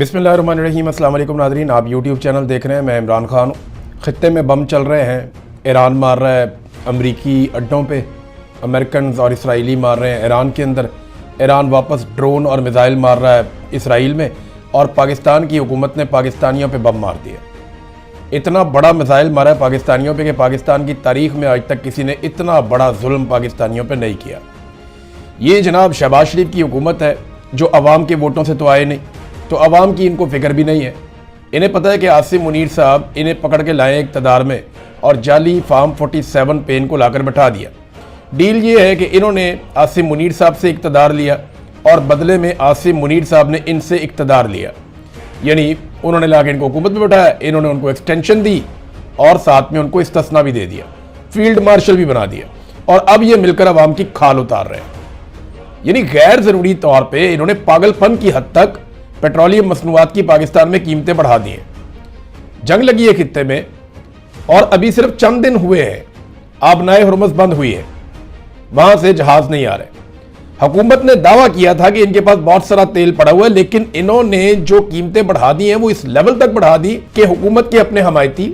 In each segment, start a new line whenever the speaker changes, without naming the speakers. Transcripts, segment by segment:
बिस्मिल्लाहिर्रहमानिर्रहीम। अस्सलाम वालेकुम नाज़रीन, आप यूट्यूब चैनल देख रहे हैं। मैं इमरान खान हूँ। ख़ित्ते में बम चल रहे हैं, ईरान मार रहा है अमरीकी अड्डों पे, अमेरिकन और इसराइली मार रहे हैं ईरान के अंदर, ईरान वापस ड्रोन और मिसाइल मार रहा है इसराइल में, और पाकिस्तान की हुकूमत ने पाकिस्तानियों पे बम मार दिया। इतना बड़ा मिसाइल मारा है पाकिस्तानियों पे कि पाकिस्तान की तारीख़ में आज तक किसी ने इतना बड़ा जुल्म पाकिस्तानियों पे नहीं किया। ये जनाब शहबाज शरीफ की हुकूमत है जो अवाम के वोटों से तो आए नहीं, तो अवाम की इनको फिक्र भी नहीं है। इन्हें पता है कि आसिम मुनीर साहब इन्हें पकड़ के लाए इक़्तिदार में और जाली फार्म 47 पे इनको लाकर बैठा दिया। डील ये है कि इन्होंने आसिम मुनीर साहब से इक़्तिदार लिया और बदले में आसिम मुनीर साहब ने इनसे इक़्तिदार लिया, यानी उन्होंने लाकर इनको हुकूमत में बैठाया, इन्होंने उनको एक्सटेंशन दी और साथ में उनको इस्तिस्ना भी दे दिया, फील्ड मार्शल भी बना दिया, और अब ये मिलकर अवाम की खाल उतार रहे हैं। यानी गैर ज़रूरी तौर पर इन्होंने पागलपन की हद तक पेट्रोलियम मसनूआत की पाकिस्तान में कीमतें बढ़ा दी हैं। जंग लगी है खित्ते में और अभी सिर्फ चंद दिन हुए हैं, आबनाए हुर्मुज़ बंद हुई है, वहां से जहाज नहीं आ रहे। हुकूमत ने दावा किया था कि इनके पास बहुत सारा तेल पड़ा हुआ है, लेकिन इन्होंने जो कीमतें बढ़ा दी हैं वो इस लेवल तक बढ़ा दी कि हुकूमत के अपने हमायती,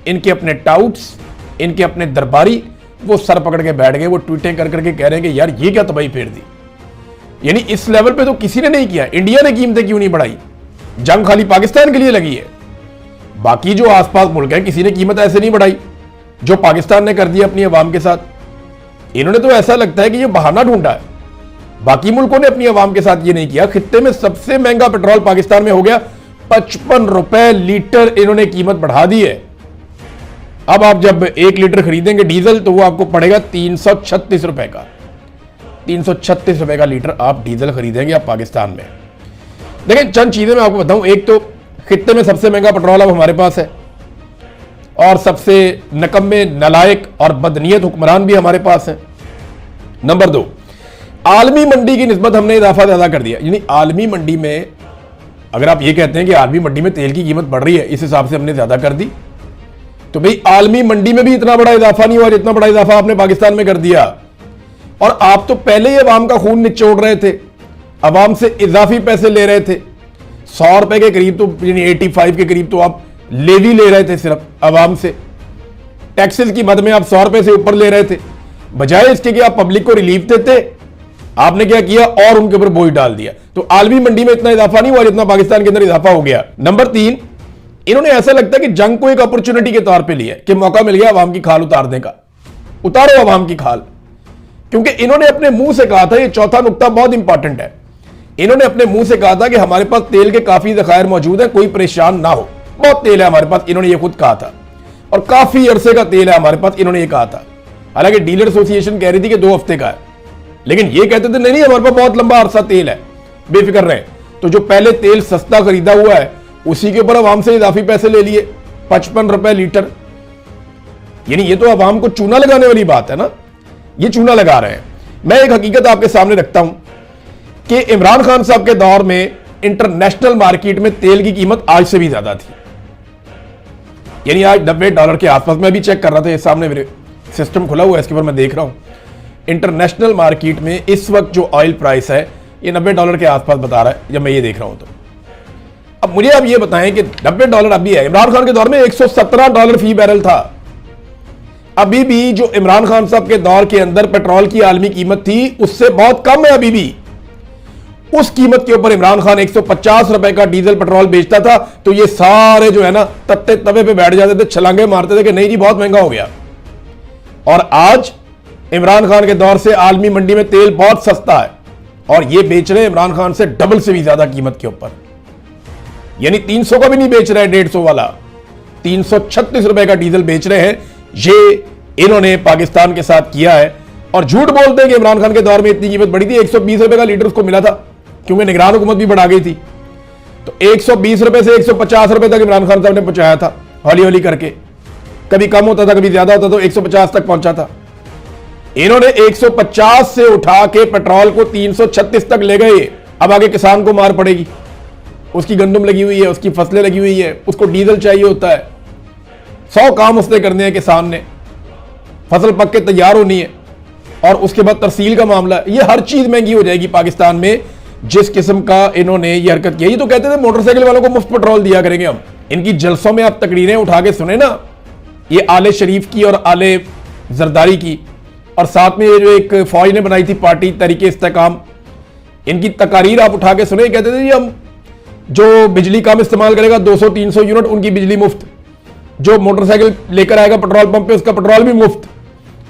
इनके अपने टाउट्स, इनके अपने दरबारी वो सर पकड़ के बैठ गए। वो ट्वीटें कर करके कह रहे हैं कि यार ये क्या तबाही फेर दी। यानी इस लेवल पे तो किसी ने नहीं किया। इंडिया ने कीमतें क्यों नहीं बढ़ाई? जंग खाली पाकिस्तान के लिए लगी है, बाकी जो आसपास मुल्क हैं किसी ने कीमत ऐसे नहीं बढ़ाई जो पाकिस्तान ने कर दिया अपनी अवाम के साथ। इन्होंने तो ऐसा लगता है कि ये बहाना ढूंढा है, बाकी मुल्कों ने अपनी अवाम के साथ ये नहीं किया। खित्ते में सबसे महंगा पेट्रोल पाकिस्तान में हो गया 55 रुपए लीटर, इन्होंने कीमत बढ़ा दी है। अब आप जब 1 लीटर खरीदेंगे डीजल तो वो आपको पड़ेगा 336 रुपए का। 336 रुपए का लीटर आप डीजल खरीदेंगे आप पाकिस्तान में। देखिए चंद चीजें मैं आपको बताऊं। एक तो खित्ते में सबसे महंगा पेट्रोल अब हमारे पास है, और सबसे नकम्मे, नलायक और बदनीयत हुक्मरान भी हमारे पास है। नंबर 2, आलमी मंडी की निस्बत हमने इजाफा ज्यादा कर दिया। यानी आलमी मंडी में अगर आप ये कहते हैं कि आलमी मंडी में तेल की कीमत बढ़ रही है, इस हिसाब से हमने ज्यादा कर दी, तो भाई आलमी मंडी में भी इतना बड़ा इजाफा नहीं हुआ, इतना बड़ा इजाफा आपने पाकिस्तान में कर दिया। और आप तो पहले ही अवाम का खून निचोड़ रहे थे, अवाम से इजाफी पैसे ले रहे थे। 100 रुपए के करीब तो, यानी 85 के करीब तो आप लेवी ले रहे थे सिर्फ अवाम से। टैक्सेस की मद में आप 100 रुपए से ऊपर ले रहे थे, बजाय इसके कि आप पब्लिक को रिलीफ देते, आपने क्या किया और उनके ऊपर बोझ डाल दिया। तो आलमी मंडी में इतना इजाफा नहीं हुआ जितना पाकिस्तान के अंदर इजाफा हो गया। नंबर 3, इन्होंने ऐसा लगता है कि जंग को एक अपॉर्चुनिटी के तौर पर लिया कि मौका मिल गया अवाम की खाल उतारने का। उतारो अवाम की खाल, क्योंकि इन्होंने अपने मुंह से कहा था, ये चौथा नुक्ता बहुत इंपॉर्टेंट है, इन्होंने अपने मुंह से कहा था कि हमारे पास तेल के काफी ज़खायर मौजूद है, कोई परेशान ना हो, बहुत तेल है हमारे पास, इन्होंने ये खुद कहा था, और काफी अरसे का तेल है हमारे पास, इन्होंने ये कहा था। हालांकि डीलर एसोसिएशन कह रही थी कि 2 हफ्ते का है, लेकिन ये कहते थे नहीं हमारे पास बहुत लंबा अरसा तेल है, बेफिक्र रहे। तो जो पहले तेल सस्ता खरीदा हुआ है उसी के ऊपर अवाम से इजाफी पैसे ले लिए, 55 रुपए लीटर। यानी ये तो अवाम को चूना लगाने वाली बात है ना, ये चूना लगा रहे हैं। मैं एक हकीकत आपके सामने रखता हूं कि इमरान खान साहब के दौर में इंटरनेशनल मार्केट में तेल की कीमत आज से भी ज्यादा थी, यानी आज $90 के आसपास। मैं भी चेक कर रहा था, ये सामने मेरे सिस्टम खुला हुआ है, इसके ऊपर मैं देख रहा हूं इंटरनेशनल मार्केट में इस वक्त जो ऑयल प्राइस है ये $90 के आसपास बता रहा है जब मैं ये देख रहा हूं। तो अब मुझे आप ये बताएं कि $90 अभी है, इमरान खान के दौर में $117 फी बैरल था। अभी भी जो इमरान खान साहब के दौर के अंदर पेट्रोल की आलमी कीमत थी उससे बहुत कम है अभी भी। उस कीमत के ऊपर इमरान खान 150 रुपए का डीजल पेट्रोल बेचता था, तो ये सारे जो है ना तत्ते तवे पे बैठ जाते थे, छलांगे मारते थे कि नहीं जी बहुत महंगा हो गया। और आज इमरान खान के दौर से आलमी मंडी में तेल बहुत सस्ता है और ये बेच रहे हैं इमरान खान से डबल से भी ज्यादा कीमत के ऊपर, यानी 300 का भी नहीं बेच रहे हैं, 150 वाला 336 रुपए का डीजल बेच रहे हैं। ये इन्होंने पाकिस्तान के साथ किया है और झूठ बोलते हैं कि इमरान खान के दौर में इतनी कीमत बढ़ी थी। 120 रुपए का लीटर उसको मिला था क्योंकि निगरान हुकूमत भी बढ़ा गई थी, तो 120 रुपए से 150 रुपए तक इमरान खान साहब ने पहुंचाया था, हौली हौली करके। कभी कम होता था कभी ज्यादा होता, तो 150 तक पहुंचा था। इन्होंने 150 से उठा के पेट्रोल को 336 तक ले गए। अब आगे किसान को मार पड़ेगी, उसकी गंदम लगी हुई है, उसकी फसलें लगी हुई है, उसको डीजल चाहिए होता है, 100 काम उसने करने हैं किसान ने, फसल पक के तैयार होनी है, और उसके बाद तरसील का मामला, ये हर चीज महंगी हो जाएगी पाकिस्तान में। जिस किस्म का इन्होंने ये हरकत की, ये तो कहते थे मोटरसाइकिल वालों को मुफ्त पेट्रोल दिया करेंगे हम। इनकी जलसों में आप तकरीरें उठा के सुने ना, ये आले शरीफ की और आले जरदारी की, और साथ में ये जो एक फौज ने बनाई थी पार्टी तरीके इस्तेकाम, इनकी तकारीर आप उठा के सुने। कहते थे जी हम जो बिजली कम इस्तेमाल करेगा 200-300 यूनिट उनकी बिजली मुफ्त, जो मोटरसाइकिल लेकर आएगा पेट्रोल पंप पे उसका पेट्रोल भी मुफ्त।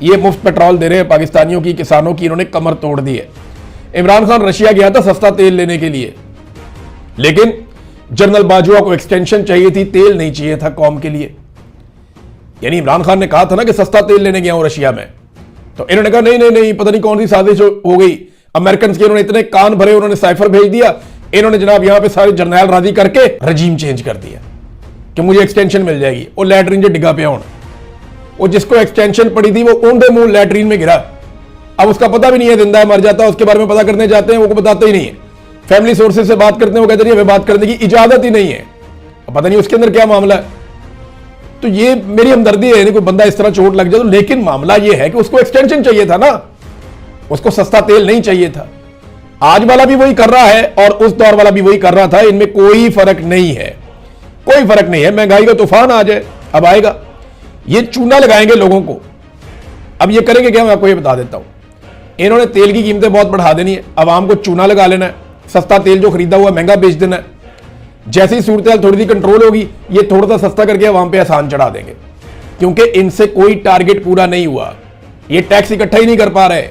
ये मुफ्त पेट्रोल दे रहे हैं पाकिस्तानियों की, किसानों की इन्होंने कमर तोड़ दी है। इमरान खान रशिया गया था सस्ता तेल लेने के लिए, लेकिन जनरल बाजवा को एक्सटेंशन चाहिए थी, तेल नहीं चाहिए था कौम के लिए। यानी इमरान खान ने कहा था ना कि सस्ता तेल लेने गया हूं रशिया में, तो इन्होंने कहा नहीं नहीं नहीं, पता नहीं कौन सी साजिश हो गई। अमेरिकन के इन्होंने इतने कान भरे, उन्होंने साइफर भेज दिया, इन्होंने जनाब यहां पे सारे जर्नैल राजी करके रजीम चेंज कर दिया कि मुझे एक्सटेंशन मिल जाएगी। वो लैटरीन जो डिगा पे होना, वो जिसको एक्सटेंशन पड़ी थी वो ऊंधे मुंह लैटरीन में गिरा। अब उसका पता भी नहीं है, जिंदा है मर जाता है, उसके बारे में पता करने जाते हैं वो बताते ही नहीं है। फैमिली सोर्सेज से बात करते हैं, वो कहते हैं हमें बात करने की इजाजत ही नहीं है, पता नहीं उसके अंदर क्या मामला है। तो ये मेरी हमदर्दी है, कोई बंदा इस तरह चोट लग जाए तो, लेकिन मामला ये है कि उसको एक्सटेंशन चाहिए था ना, उसको सस्ता तेल नहीं चाहिए था। आज वाला भी वही कर रहा है और उस दौर वाला भी वही कर रहा था, इनमें कोई फर्क नहीं है, कोई फर्क नहीं है। महंगाई का तूफान आ जाए, अब आएगा, ये चूना लगाएंगे लोगों को। अब ये करेंगे क्या, मैं आपको ये बता देता हूं। इन्होंने तेल की कीमतें बहुत बढ़ा देनी है, आवाम को चूना लगा लेना है, सस्ता तेल जो खरीदा हुआ महंगा बेच देना है। जैसे ही सूरत थोड़ी सी कंट्रोल होगी, ये थोड़ा सा सस्ता करके आवाम पे आसान चढ़ा देंगे, क्योंकि इनसे कोई टारगेट पूरा नहीं हुआ। ये टैक्स इकट्ठा ही नहीं कर पा रहे,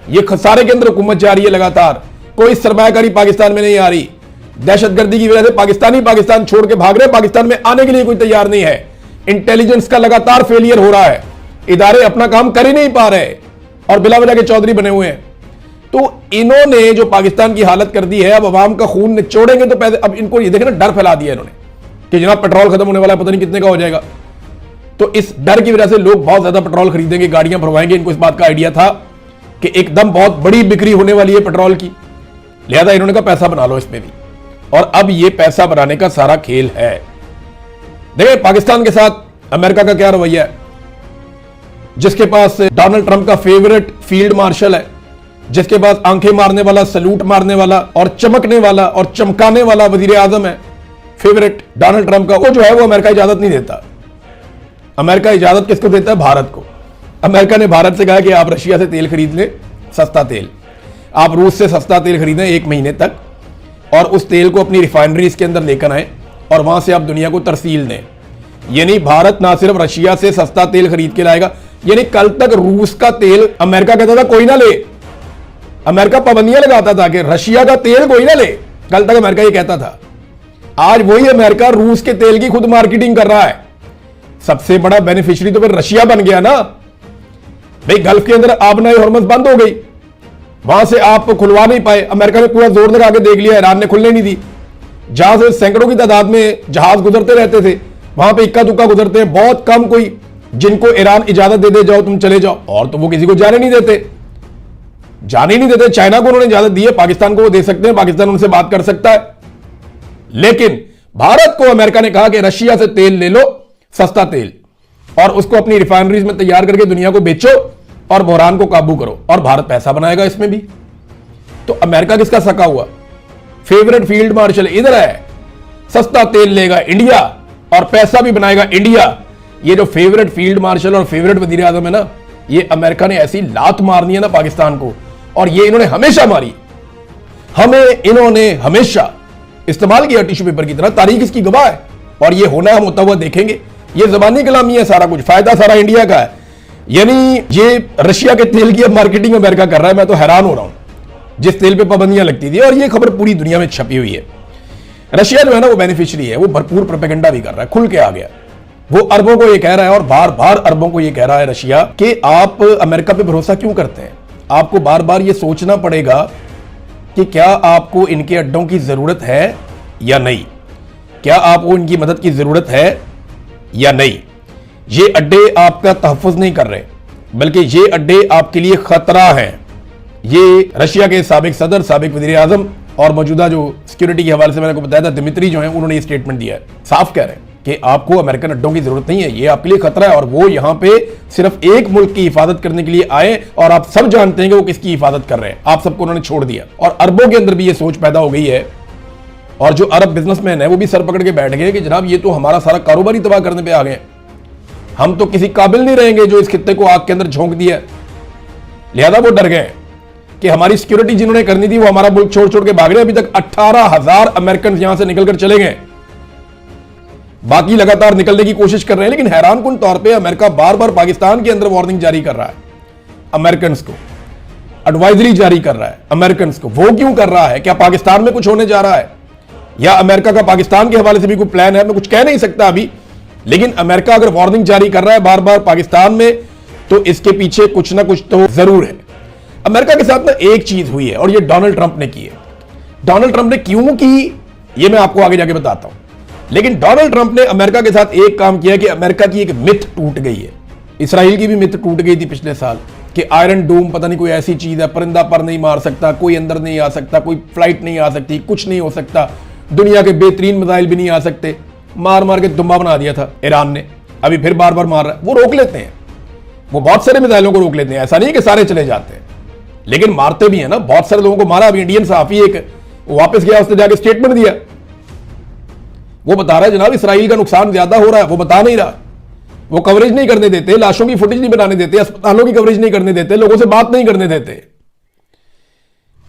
ये खसारे के अंदर हुकूमत जा रही है लगातार, कोई सरमायाकारी पाकिस्तान में नहीं आ रही। दहशतगर्दी की वजह से पाकिस्तान छोड़ के भाग रहे, पाकिस्तान में आने के लिए कोई तैयार नहीं है। इंटेलिजेंस का लगातार फेलियर हो रहा है, इदारे अपना काम कर ही नहीं पा रहे और बिला वजह के चौधरी बने हुए हैं। तो इन्होंने जो पाकिस्तान की हालत कर दी है, अब अवाम का खून निचोड़ेंगे तो पैसे, अब इनको ये देखें ना, डर फैला दिया इन्होंने कि जनाब पेट्रोल खत्म होने वाला है, पता नहीं कितने का हो जाएगा। तो इस डर की वजह से लोग बहुत ज्यादा पेट्रोल खरीदेंगे, गाड़ियां भरवाएंगे। इनको इस बात का आइडिया था कि एकदम बहुत बड़ी बिक्री होने वाली है पेट्रोल की, लिहाजा इन्होंने कहा पैसा बना लो इसमें भी। और अब ये पैसा बनाने का सारा खेल है। देखिए पाकिस्तान के साथ अमेरिका का क्या रवैया है, जिसके पास डोनाल्ड ट्रंप का फेवरेट फील्ड मार्शल है, जिसके पास आंखें मारने वाला, सलूट मारने वाला और चमकने वाला और चमकाने वाला वजीर आजम है फेवरेट डोनाल्ड ट्रंप का, वो जो है वो अमेरिका इजाजत नहीं देता। अमेरिका इजाजत किसको देता है? भारत को। अमेरिका ने भारत से कहा कि आप रशिया से तेल खरीद लें, सस्ता तेल, आप रूस से सस्ता तेल खरीदें 1 महीने तक, और उस तेल को अपनी रिफाइनरीज के अंदर लेकर आए और वहां से आप दुनिया को तरसील दें। यानी भारत ना सिर्फ रशिया से सस्ता तेल खरीद के लाएगा, यानी कल तक रूस का तेल अमेरिका कहता था कोई ना ले, अमेरिका पाबंदियां लगाता था कि रशिया का तेल कोई ना ले, कल तक अमेरिका ये कहता था। आज वही अमेरिका रूस के तेल की खुद मार्केटिंग कर रहा है। सबसे बड़ा बेनिफिशियरी तो फिर रशिया बन गया ना भाई। गल्फ के अंदर आबनाई हरमज बंद हो गई, वहां से आप खुलवा नहीं पाए, अमेरिका ने पूरा जोर लगा के देख लिया, ईरान ने खुलने नहीं दी। जहां से सैकड़ों की तादाद में जहाज गुजरते रहते थे, वहां पे इक्का दुक्का गुजरते हैं, बहुत कम कोई जिनको ईरान इजाजत दे दे जाओ तुम चले जाओ, और तो वो किसी को जाने नहीं देते, जाने ही नहीं देते। चाइना को उन्होंने इजाजत दी है, पाकिस्तान को वो दे सकते हैं, पाकिस्तान उनसे बात कर सकता है। लेकिन भारत को अमेरिका ने कहा कि रशिया से तेल ले लो, सस्ता तेल, और उसको अपनी रिफाइनरीज में तैयार करके दुनिया को बेचो और बहरान को काबू करो, और भारत पैसा बनाएगा इसमें भी। तो अमेरिका किसका सका हुआ? फेवरेट फील्ड मार्शल इधर है, सस्ता तेल लेगा इंडिया और पैसा भी बनाएगा इंडिया। ये जो फेवरेट फील्ड मार्शल और फेवरेट वजीर आजम है ना, ये अमेरिका ने ऐसी लात मारनी है ना पाकिस्तान को, और ये इन्होंने हमेशा मारी। हमें इन्होंने हमेशा इस्तेमाल किया टिश्यू पेपर की तरह, तारीख इसकी गवाह है, और ये होना हम होता हुआ देखेंगे। ये जबानी कलामी है, सारा कुछ फायदा सारा इंडिया का है। यानी ये रशिया के तेल की अब मार्केटिंग अमेरिका कर रहा है। मैं तो हैरान हो रहा हूं, जिस तेल पे पाबंदियां लगती थी, और ये खबर पूरी दुनिया में छपी हुई है। रशिया जो है ना वो बेनिफिशियरी है, वो भरपूर प्रोपेगेंडा भी कर रहा है, खुल के आ गया। वो अरबों को ये कह रहा है, और बार बार अरबों को ये कह रहा है रशिया कि आप अमेरिका पे भरोसा क्यों करते हैं? आपको बार बार ये सोचना पड़ेगा कि क्या आपको इनके अड्डों की जरूरत है या नहीं, क्या आपको इनकी मदद की जरूरत है या नहीं। ये अड्डे आपका तहफ़्फ़ुज़ नहीं कर रहे, बल्कि ये अड्डे आपके लिए खतरा हैं। ये रशिया के साबिक सदर, साबिक वज़ीर आज़म और मौजूदा जो सिक्योरिटी के हवाले से मैंने को बताया था दिमित्री जो है, उन्होंने ये स्टेटमेंट दिया है, साफ कह रहे हैं कि आपको अमेरिकन अड्डों की जरूरत नहीं है, ये आपके लिए खतरा है, और वो यहां पे सिर्फ एक मुल्क की हिफाजत करने के लिए आए, और आप सब जानते हैं कि वो किसकी हिफाजत कर रहे हैं। आप सबको उन्होंने छोड़ दिया, और अरबों के अंदर भी ये सोच पैदा हो गई है, और जो अरब बिजनेसमैन है वो भी सर पकड़ के बैठ गए कि जनाब ये तो हमारा सारा कारोबार ही तबाह करने पे आ गए, हम तो किसी काबिल नहीं रहेंगे जो इस खित्ते को आग के अंदर झोंक दिया। लिहाजा वो डर गए कि हमारी सिक्योरिटी जिन्होंने करनी थी वो हमारा मुल्क छोड़ छोड़ के भाग रहे। अभी तक 18,000 अमेरिकन यहां से निकलकर चले गए, बाकी लगातार निकलने की कोशिश कर रहे हैं। लेकिन हैरानकुन तौर पे अमेरिका बार बार पाकिस्तान के अंदर वार्निंग जारी कर रहा है, अमेरिकन को एडवाइजरी जारी कर रहा है अमेरिकन को। वो क्यों कर रहा है? क्या पाकिस्तान में कुछ होने जा रहा है, या अमेरिका का पाकिस्तान के हवाले से भी कोई प्लान है? मैं कुछ कह नहीं सकता अभी, लेकिन अमेरिका अगर वार्निंग जारी कर रहा है बार बार पाकिस्तान में, तो इसके पीछे कुछ ना कुछ तो जरूर है। अमेरिका के साथ ना एक चीज हुई है, और ये डोनाल्ड ट्रंप ने की है। डोनाल्ड ट्रंप ने क्यों की ये मैं आपको आगे जाके बताता हूं, लेकिन डोनाल्ड ट्रंप ने अमेरिका के साथ एक काम किया कि अमेरिका की एक मिथ टूट गई है। इसराइल की भी मिथ टूट गई थी पिछले साल कि आयरन डोम पता नहीं कोई ऐसी चीज है, परिंदा पर नहीं मार सकता, कोई अंदर नहीं आ सकता, कोई फ्लाइट नहीं आ सकती, कुछ नहीं हो सकता, दुनिया के बेहतरीन मिसाइल भी नहीं आ सकते। मार मार के दुम्बा बना दिया था ईरान ने, अभी फिर बार बार मार रहा है। वो रोक लेते हैं, वो बहुत सारे मिसाइलों को रोक लेते हैं, ऐसा नहीं कि सारे चले जाते हैं, लेकिन मारते भी है ना। बहुत सारे लोगों को मारा। अभी इंडियन सहाफी एक वापस गया, उसने जाके स्टेटमेंट दिया, वो बता रहा है जनाब इसराइल का नुकसान ज्यादा हो रहा है। वो बता नहीं रहा, वो कवरेज नहीं करने देते, लाशों की फुटेज नहीं बनाने देते, अस्पतालों की कवरेज नहीं करने देते, लोगों से बात नहीं करने देते।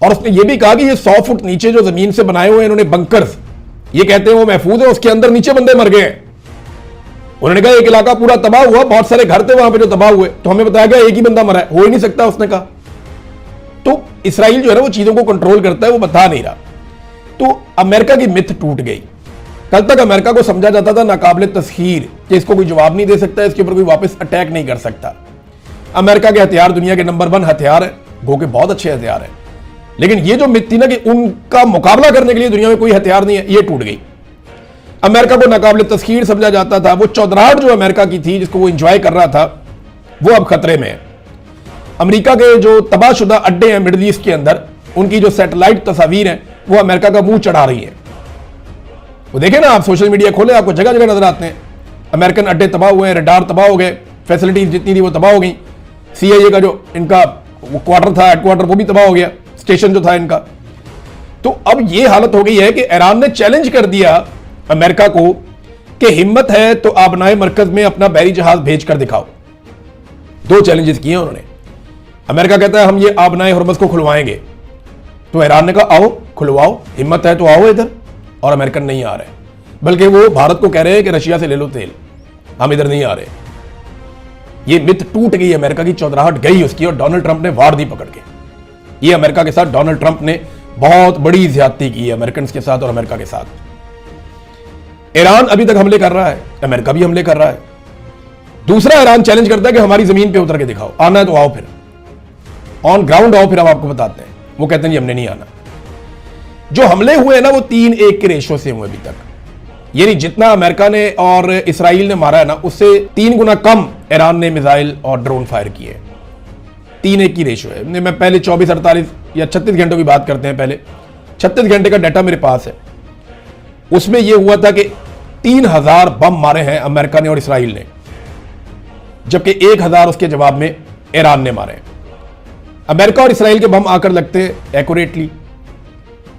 और उसने ये भी कहा कि ये 100 फुट नीचे जो जमीन से बनाए हुए इन्होंने बंकर्स, ये कहते हैं वो महफूज है, उसके अंदर नीचे बंदे मर गए हैं। उन्होंने कहा एक इलाका पूरा तबाह हुआ, बहुत सारे घर थे वहां पे जो तबाह हुए, तो हमें बताया गया एक ही बंदा मरा है, हो ही नहीं सकता उसने कहा। तो इसराइल जो है ना वो चीजों को कंट्रोल करता है, वो बता नहीं रहा। तो अमेरिका की मिथ टूट गई। कल तक अमेरिका को समझा जाता था नाकाबिले तस्खीर कि इसको कोई जवाब नहीं दे सकता, इसके ऊपर कोई वापस अटैक नहीं कर सकता। अमेरिका के हथियार दुनिया के नंबर 1 हथियार है, गो के बहुत अच्छे हथियार है, लेकिन ये जो मिथ थी ना कि उनका मुकाबला करने के लिए दुनिया में कोई हथियार नहीं है, ये टूट गई। अमेरिका को नाकाबिले तस्खीर समझा जाता था, वो चौधराहट जो अमेरिका की थी जिसको वो एंजॉय कर रहा था, वो अब खतरे में है। अमेरिका के जो तबाहशुदा अड्डे हैं मिडिल ईस्ट के अंदर, उनकी जो सैटेलाइट तस्वीर है वो अमेरिका का मुंह चढ़ा रही है। वो देखें ना आप, सोशल मीडिया खोले, आपको जगह जगह नजर आते हैं अमेरिकन अड्डे तबाह हुए हैं, रडार तबाह हो गए, फैसिलिटीज जितनी थी वो तबाह हो गई। CIA का जो इनका क्वार्टर था, हेडक्वार्टर, वो भी तबाह हो गया, स्टेशन जो था इनका। तो अब ये हालत हो गई है कि ईरान ने चैलेंज कर दिया अमेरिका को कि हिम्मत है तो आबनाए मरकज में अपना बहरी जहाज भेज कर दिखाओ। 2 चैलेंजेस किए उन्होंने। अमेरिका कहता है हम ये आबनाए हरमज को खुलवाएंगे, तो ईरान ने कहा आओ खुलवाओ, हिम्मत है तो आओ इधर। और अमेरिकन नहीं आ रहे, बल्कि वो भारत को कह रहे हैं कि रशिया से ले लो तेल, हम इधर नहीं आ रहे। ये मिथ टूट गई, अमेरिका की चौधराहट गई उसकी, और डोनाल्ड ट्रंप ने वार दी पकड़ के। ये अमेरिका के साथ डोनाल्ड ट्रंप ने बहुत बड़ी ज्यादती की है, अमेरिकन के साथ और अमेरिका के साथ। ईरान अभी तक हमले कर रहा है, अमेरिका भी हमले कर रहा है। दूसरा, ईरान चैलेंज करता है कि हमारी जमीन पे उतर के दिखाओ, आना है तो आओ, फिर ऑन ग्राउंड आओ, फिर हम आपको बताते हैं। वो कहते हैं जी हमने नहीं आना। जो हमले हुए हैं ना वो 3-1 के रेशो से हुए अभी तक, यानी जितना अमेरिका ने और इसराइल ने मारा है ना, उससे 3 गुना कम ईरान ने मिसाइल और ड्रोन फायर किए। 3-1 की रेशो है। मैं पहले 24, 48 या 36 घंटों की बात करते हैं, पहले 36 घंटे का डाटा मेरे पास है। उसमें यह हुआ था कि 3000 बम मारे हैं अमेरिका ने और इसराइल ने, जबकि 1000 उसके जवाब में ईरान ने मारे। अमेरिका और इसराइल के बम आकर लगते हैं एक्यूरेटली,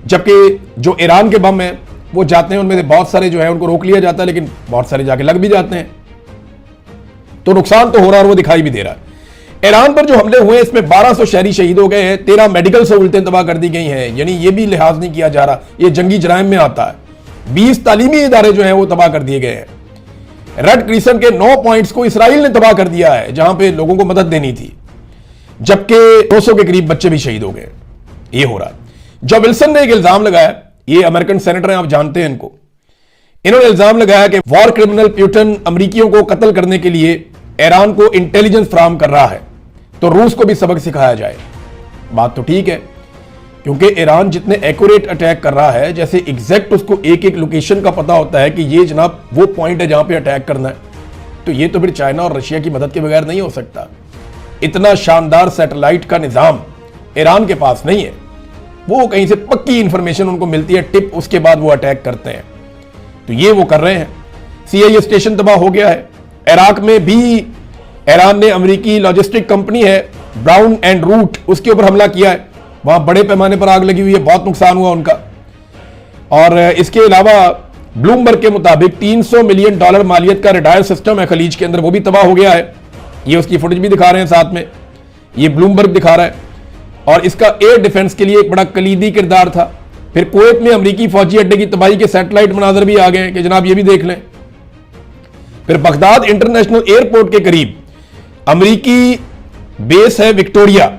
जबकि जो ईरान के बम हैं वो जाते हैं, उनमें से बहुत सारे जो है उनको रोक लिया जाता है, लेकिन बहुत सारे जाके लग भी जाते हैं। तो नुकसान तो हो रहा है और वो दिखाई भी दे रहा है। ईरान पर जो हमले हुए इसमें 1200 शहरी शहीद हो गए हैं, 13 मेडिकल सहूलतें तबाह कर दी गई हैं, यानी ये भी लिहाज नहीं किया जा रहा, ये जंगी जराइम में आता है। 20 तालीमी इदारे जो हैं वो तबाह कर दिए गए हैं। रेड क्रिसेंट के 9 पॉइंट्स को इसराइल ने तबाह कर दिया है, जहां पे लोगों को मदद देनी थी, जबकि 200 के करीब बच्चे भी शहीद हो गए। ये हो रहा है। जो विल्सन ने एक इल्जाम लगाया, ये अमेरिकन सेनेटर हैं, आप जानते हैं इनको, इन्होंने इल्जाम लगाया कि वॉर क्रिमिनल प्यूटन अमेरिकियों को कत्ल करने के लिए ईरान को इंटेलिजेंस फ्राहम कर रहा है, तो रूस को भी सबक सिखाया जाए। बात तो ठीक है, क्योंकि ईरान जितने एक्यूरेट अटैक कर रहा है, जैसे एग्जैक्ट उसको एक एक लोकेशन का पता होता है कि ये जनाब वो पॉइंट है जहां पे अटैक करना है, तो ये तो फिर चाइना और रशिया की मदद के बगैर नहीं हो सकता। इतना शानदार सैटेलाइट का निजाम ईरान के पास नहीं है। वो कहीं से पक्की इंफॉर्मेशन उनको मिलती है, टिप, उसके बाद वो अटैक करते हैं। तो ये वो कर रहे हैं। CIA स्टेशन तबाह हो गया है। इराक में भी ईरान ने अमेरिकी लॉजिस्टिक कंपनी है ब्राउन एंड रूट, उसके ऊपर हमला किया है। वहां बड़े पैमाने पर आग लगी हुई है, बहुत नुकसान हुआ उनका। और इसके अलावा ब्लूमबर्ग के मुताबिक $300 मिलियन मालियत का रेडार सिस्टम है खलीज के अंदर, वो भी तबाह हो गया है। ये उसकी फुटेज भी दिखा रहे हैं साथ में, ये ब्लूमबर्ग दिखा रहा है। और इसका एयर डिफेंस के लिए एक बड़ा कलीदी किरदार था। फिर कुवैत में अमेरिकी फौजी अड्डे की तबाही के सैटेलाइट मनाजर भी आ गए कि जनाब ये भी देख लें। फिर बगदाद इंटरनेशनल एयरपोर्ट के करीब अमेरिकी बेस है विक्टोरिया,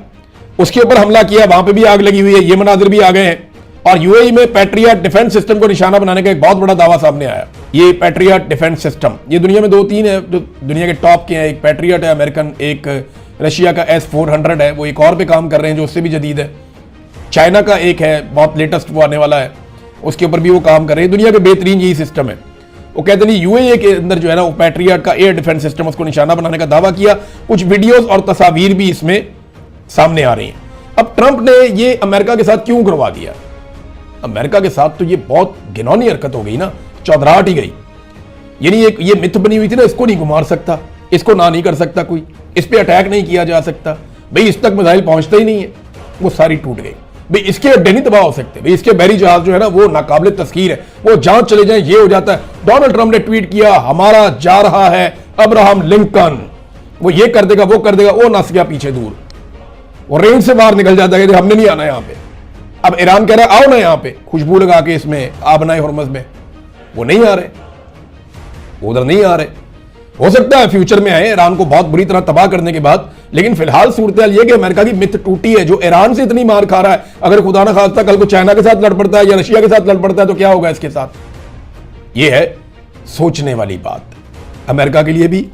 उसके ऊपर हमला किया, वहां पे भी आग लगी हुई है, ये मनाजिर भी आ गए हैं। और यूएई में पैट्रियट डिफेंस सिस्टम को निशाना बनाने का एक बहुत बड़ा दावा सामने आया। ये पैट्रियट डिफेंस सिस्टम, ये दुनिया में 2-3 है जो दुनिया के टॉप के हैं। एक पैट्रियट है अमेरिकन, एक रशिया का S-400 है, वो एक और पे काम कर रहे हैं जो उससे भी जदीद है। चाइना का एक है बहुत लेटेस्ट, वो आने वाला है, उसके ऊपर भी वो काम कर रहे हैं। दुनिया के बेहतरीन यही सिस्टम है। वो कहते नहीं यूएई के अंदर जो है ना वो पैट्रियट का एयर डिफेंस सिस्टम, उसको निशाना बनाने का दावा किया। कुछ वीडियोस और तस्वीर भी इसमें सामने आ रही हैं। अब ट्रंप ने ये अमेरिका के साथ क्यों करवा दिया? अमेरिका के साथ तो ये बहुत घिनौनी हरकत हो गई ना, चौधराहट ही गई। यानी एक ये मिथ बनी हुई थी ना, इसको नहीं घुमा सकता, इसको ना नहीं कर सकता कोई, इस पे अटैक नहीं किया जा सकता, भाई इस तक मिसाइल पहुंचते ही नहीं है, वो सारी टूट गई। भाई इसके अड्डे नहीं तबाह हो सकते, भाई इसके बहरी जहाज जो है ना वो नाकाबिले तस्खीर है, वो जहां चले जाए ये हो जाता है। डोनाल्ड ट्रंप ने ट्वीट किया हमारा जा रहा है अब्राहम लिंकन, वो ये कर देगा वो कर देगा, वो नस गया पीछे दूर, वो रेंज से बाहर निकल जाता है, हमने नहीं आना यहां पे। अब ईरान कह रहा है आओ ना यहां पे, खुशबू लगा के इसमें आबनाए हुर्मुज़ में, वो नहीं आ रहे, वो उधर नहीं आ रहे। हो सकता है फ्यूचर में आए ईरान को बहुत बुरी तरह तबाह करने के बाद, लेकिन फिलहाल सूरत हाल ये कि अमेरिका की मिथ टूटी है। जो ईरान से इतनी मार खा रहा है, अगर खुदा ना खास्ता कल को चाइना के साथ लड़ पड़ता है या रशिया के साथ लड़ पड़ता है तो क्या होगा इसके साथ? ये है सोचने वाली बात, अमेरिका के लिए भी,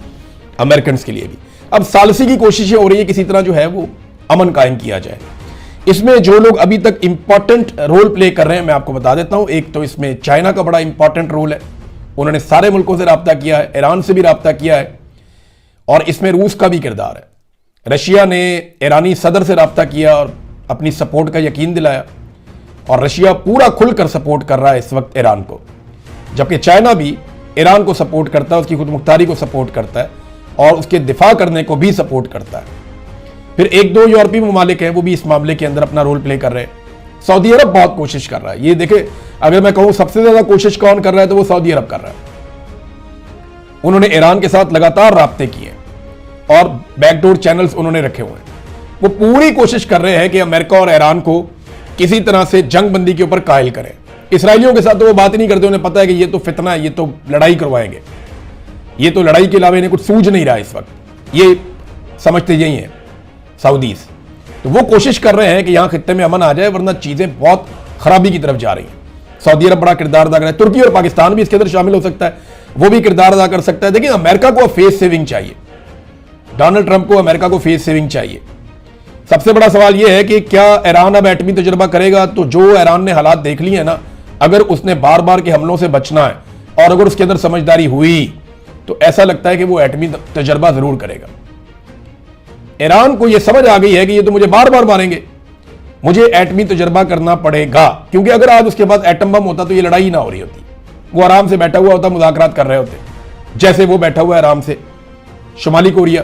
अमेरिकन के लिए भी। अब सालसी की कोशिशें हो रही है किसी तरह जो है वो अमन कायम किया जाए। इसमें जो लोग अभी तक इंपॉर्टेंट रोल प्ले कर रहे हैं मैं आपको बता देता हूं। एक तो इसमें चाइना का बड़ा इंपॉर्टेंट रोल है, उन्होंने सारे मुल्कों से राब्ता किया है, ईरान से भी राब्ता किया है, और इसमें रूस का भी किरदार है। रशिया ने ईरानी सदर से राब्ता किया और अपनी सपोर्ट का यकीन दिलाया, और रशिया पूरा खुलकर सपोर्ट कर रहा है इस वक्त ईरान को, जबकि चाइना भी ईरान को सपोर्ट करता है, उसकी खुद मुख्तारी को सपोर्ट करता है और उसके दिफा करने को भी सपोर्ट करता है। फिर 1-2 यूरोपीय ममालिक हैं वो भी इस मामले के अंदर अपना रोल प्ले कर रहे हैं। सऊदी अरब बहुत कोशिश कर रहा है। ये देखे, अगर मैं कहूं सबसे ज्यादा कोशिश कौन कर रहा है तो वो सऊदी अरब कर रहा है। उन्होंने ईरान के साथ लगातार राब्ते किए और बैकडोर चैनल्स उन्होंने रखे हुए हैं। वो पूरी कोशिश कर रहे हैं कि अमेरिका और ईरान को किसी तरह से जंगबंदी के ऊपर कायल करें। इसराइलियों के साथ तो वो बात ही नहीं करते, उन्हें पता है कि ये तो फितना है, ये तो लड़ाई करवाएंगे, ये तो लड़ाई के अलावा इन्हें कुछ सूझ नहीं रहा इस वक्त, ये समझते यही है सऊदीज। तो वो कोशिश कर रहे हैं कि यहां खित्ते में अमन आ जाए, वरना चीजें बहुत खराबी की तरफ जा रही हैं। सऊदी अरब बड़ा किरदार अदा कर रहा है, तुर्की और पाकिस्तान भी इसके अंदर शामिल हो सकता है, वो भी किरदार अदा कर सकता है। देखिए अमेरिका को फेस सेविंग चाहिए, डोनाल्ड ट्रंप को अमेरिका को फेस सेविंग चाहिए। सबसे बड़ा सवाल यह है कि क्या ईरान अब एटमी तजुर्बा करेगा? तो जो ईरान ने हालात देख लिए हैं ना, अगर उसने बार बार के हमलों से बचना है और अगर उसके अंदर समझदारी हुई तो ऐसा लगता है कि वो एटमी तजुर्बा जरूर करेगा। ईरान को यह समझ आ गई है कि ये तो मुझे बार बार मारेंगे, मुझे एटमी तजुर्बा करना पड़ेगा, क्योंकि अगर आज उसके पास एटम बम होता तो ये लड़ाई ना हो रही होती, वो आराम से बैठा हुआ होता, मुज़ाकरात कर रहे होते, जैसे वो बैठा हुआ है आराम से शुमाली कोरिया,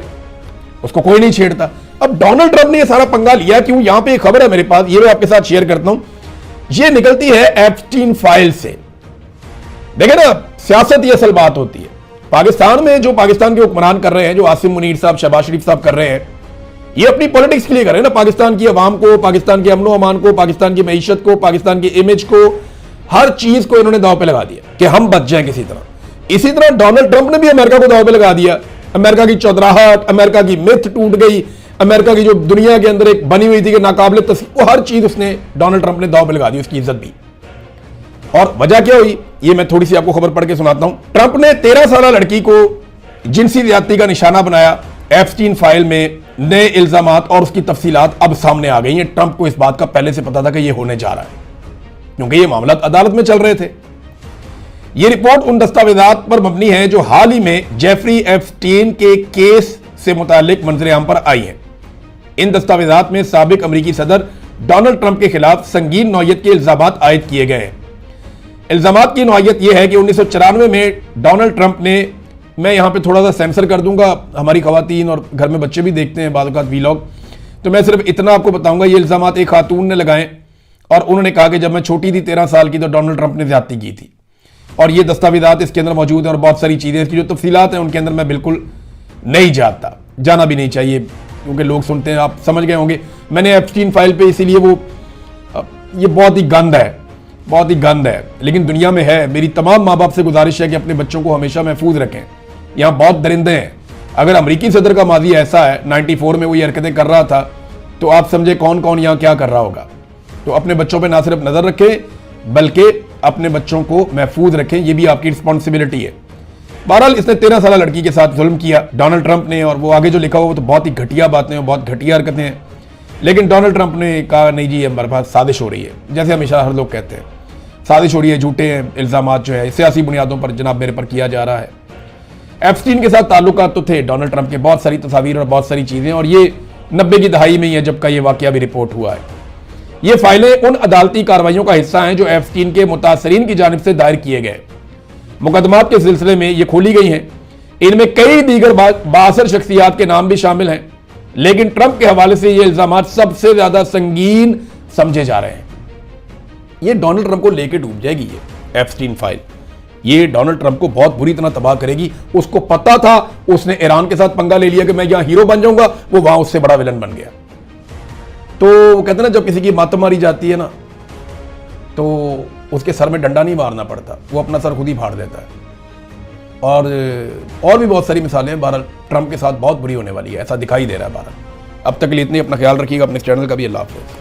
उसको कोई नहीं छेड़ता। अब डोनाल्ड ट्रंप ने ये सारा पंगा लिया क्यों? यहां पे एक खबर है मेरे पास, ये मैं आपके साथ शेयर करता हूं। ये निकलती है एप्स्टीन फाइल से। देखे ना, सियासत ये असल बात होती है। पाकिस्तान में जो पाकिस्तान के हुक्मरान कर रहे हैं, जो आसिम मुनीर साहब, शहबाज शरीफ साहब कर रहे हैं, ये अपनी पॉलिटिक्स के लिए कर रहे हैं ना, पाकिस्तान की अवाम को, पाकिस्तान के अमनो अमान को, पाकिस्तान की मईशत को, पाकिस्तान की इमेज को, हर चीज को इन्होंने दांव पे लगा दिया कि हम बच जाएं किसी तरह। इसी तरह डोनाल्ड ट्रंप ने भी अमेरिका को दांव पे लगा दिया। अमेरिका की चौधराहट, अमेरिका की मिथ टूट गई, अमेरिका की जो दुनिया के अंदर एक बनी हुई थी कि नाकाबिले तस्लीम, वो हर चीज उसने डोनाल्ड ट्रंप ने दांव पे लगा दी, उसकी इज्जत भी। और वजह क्या हुई ये मैं थोड़ी सी आपको खबर पढ़ के सुनाता हूं। ट्रंप ने 13 साल लड़की को जिनसी ज्यादती का निशाना बनाया। एप्स्टीन फाइल में नए इल्जामात और उसकी तफसीलात अब सामने आ गई हैं। ट्रंप को इस बात का पहले से पता था कि यह होने जा रहा है, क्योंकि ये मामला अदालत में चल रहे थे। यह रिपोर्ट उन दस्तावेजात पर मबनी है जो हाल ही में जेफरी एप्स्टीन के केस से मुतालिक मंजर-ए-आम पर आई है। इन दस्तावेजात में साबिक अमेरिकी सदर डोनाल्ड ट्रंप के खिलाफ संगीन नौयत के इल्जामात आयद किए गए हैं। इल्ज़ामात की नौइयत यह है कि 1994 में डोनाल्ड ट्रंप ने, मैं यहाँ पे थोड़ा सा सेंसर कर दूंगा, हमारी खवातीन और घर में बच्चे भी देखते हैं बाद वीलॉग, तो मैं सिर्फ इतना आपको बताऊंगा, ये इल्ज़ामात एक खातून ने लगाए और उन्होंने कहा कि जब मैं छोटी थी 13 साल की तो डोनाल्ड ट्रंप ने ज़्यादती की थी, और ये दस्तावेज़ात इसके अंदर मौजूद हैं और बहुत सारी चीज़ें, इसकी जो तफसीलात हैं उनके अंदर मैं बिल्कुल नहीं जाता, जाना भी नहीं चाहिए क्योंकि लोग सुनते हैं, आप समझ गए होंगे। मैंने एप्स्टीन फाइल पे इसीलिए वो, ये बहुत ही गंद है, बहुत ही गंद है, लेकिन दुनिया में है। मेरी तमाम माँ बाप से गुजारिश है कि अपने बच्चों को हमेशा महफूज रखें। यहाँ बहुत दरिंदे हैं। अगर अमरीकी सदर का माजी ऐसा है, 94 में वो ये हरकतें कर रहा था, तो आप समझे कौन कौन यहाँ क्या कर रहा होगा। तो अपने बच्चों पर ना सिर्फ नजर रखें बल्कि अपने बच्चों को महफूज रखें, ये भी आपकी रिस्पॉन्सिबिलिटी है। बहरहाल इसने 13 साल लड़की के साथ जुल्म किया डोनाल्ड ट्रंप ने, और वो आगे जो लिखा हुआ वो तो बहुत ही घटिया बातें हैं, बहुत घटिया हरकतें हैं। लेकिन डोनाल्ड ट्रंप ने कहा नहीं जी, हमारे पास साजिश हो रही है, जैसे हमेशा हर लोग कहते हैं साजिश हो रही है, झूठे हैं इल्ज़ामात जो है सियासी बुनियादों पर जनाब मेरे पर किया जा रहा है। एप्स्टीन के साथ ताल्लुकात तो थे डोनाल्ड ट्रंप के, बहुत सारी तस्वीर और बहुत सारी चीज़ें, और ये 90 की दहाई में ही है जबकि ये वाकया भी रिपोर्ट हुआ है। ये फाइलें उन अदालती कार्रवाइयों का हिस्सा हैं जो एप्स्टीन के मुतासरीन की जानिब से दायर किए गए मुकदमात के सिलसिले में ये खोली गई हैं। इनमें कई दीगर बासर शख्सियात के नाम भी शामिल हैं, लेकिन ट्रंप के हवाले से ये इल्जामात सबसे ज्यादा संगीन समझे जा रहे हैं। ये डोनाल्ड ट्रंप को लेकर डूब जाएगी ये एप्स्टीन फाइल, ये डोनाल्ड ट्रंप को बहुत बुरी तरह तबाह करेगी। उसको पता था, उसने ईरान के साथ पंगा ले लिया कि मैं यहां हीरो बन जाऊंगा, वो वहां उससे बड़ा विलन बन गया। तो कहते ना जब किसी की मत मारी जाती है ना तो उसके सर में डंडा नहीं मारना पड़ता, वो अपना सर खुद ही फाड़ देता है। और भी बहुत सारी मिसालें हैं। बहरहाल ट्रंप के साथ बहुत बुरी होने वाली है, ऐसा दिखाई दे रहा है। बहरहाल अब तक के लिए इतनी, अपना ख्याल रखिएगा, अपने चैनल का भी। अल्लाह हाफ़िज़।